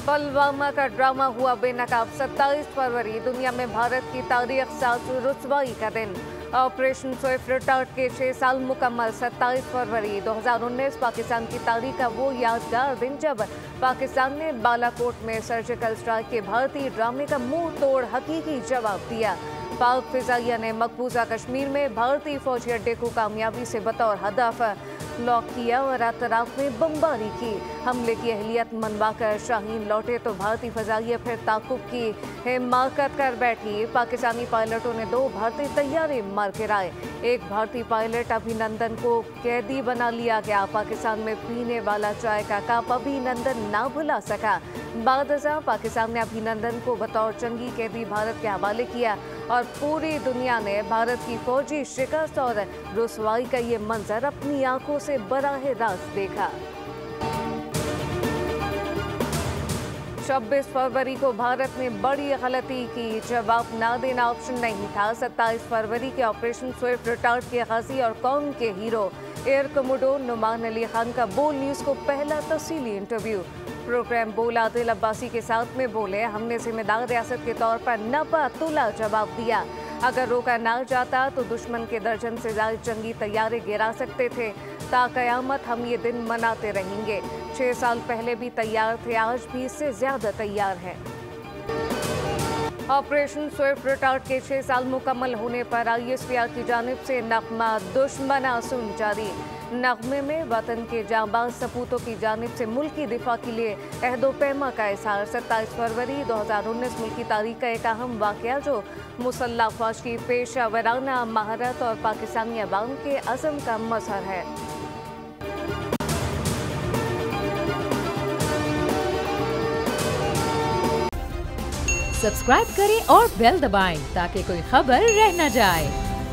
पुलवामा का ड्रामा हुआ बेनकाब। 27 फरवरी दुनिया में भारत की तारीख साथ रुसवाई का दिन। ऑपरेशन स्विफ्ट रिटार्ट के 6 साल मुकम्मल। 27 फरवरी 2019 पाकिस्तान की तारीख का वो यादगार दिन जब पाकिस्तान ने बालाकोट में सर्जिकल स्ट्राइक के भारतीय ड्रामे का मुंह तोड़ हकीकी जवाब दिया। पाक फिजाइया ने मकबूजा कश्मीर में भारतीय फौजी अड्डे को कामयाबी से बतौर हदफ लॉक किया और अतराफ में बमबारी की। हमले की अहलियत मनवाकर शाहीन लौटे तो भारतीय फजाइया फिर ताकुब की हिमाकत कर बैठी। पाकिस्तानी पायलटों ने 2 भारतीय तैयारे मार गिराए। एक भारतीय पायलट अभिनंदन को कैदी बना लिया गया। पाकिस्तान में पीने वाला चाय का कप अभिनंदन ना भुला सका। बादशाह पाकिस्तान ने अभिनंदन को बतौर जंगी कैदी भारत के हवाले किया और पूरी दुनिया ने भारत की फौजी शिकस्त और रुसवाई का ये मंजर अपनी आंखों से बराह रास्त देखा। 26 फरवरी को भारत ने बड़ी गलती की। जवाब ना देना ऑप्शन नहीं था। 27 फरवरी के ऑपरेशन स्विफ्ट रिटार्ट के गाजी और कौम के hero air commodore Numan Ali Khan का बोल न्यूज़ को पहला तफसीली इंटरव्यू। प्रोग्राम बोल आदिल अब्बासी के साथ में बोले, हमने जिम्मेदार रियासत के तौर पर नपा तुला जवाब दिया। अगर रोका ना जाता तो दुश्मन के दर्जन से ज्यादा जंगी तैयारे गिरा सकते थे। ताक़यामत हम ये दिन मनाते रहेंगे। 6 साल पहले भी तैयार थे, आज भी इससे ज्यादा तैयार हैं। ऑपरेशन स्विफ्ट रिटार्ट के 6 साल मुकम्मल होने पर ISPR की जानिब से नगमा दुश्मना सुन जारी। नगमे में वतन के जांबाज सपूतों की जानिब से मुल्की दिफा के लिए अहदो-पैमा का इज़हार। 27 फरवरी 2019 मुल्की तारीख का एक अहम वाक़या जो मुसल्लह अफ़वाज की पेशा वराना महारत और पाकिस्तानी अवाम के अज़म का मज़हर है। सब्सक्राइब करें और बेल दबाएं ताकि कोई खबर रह न जाए।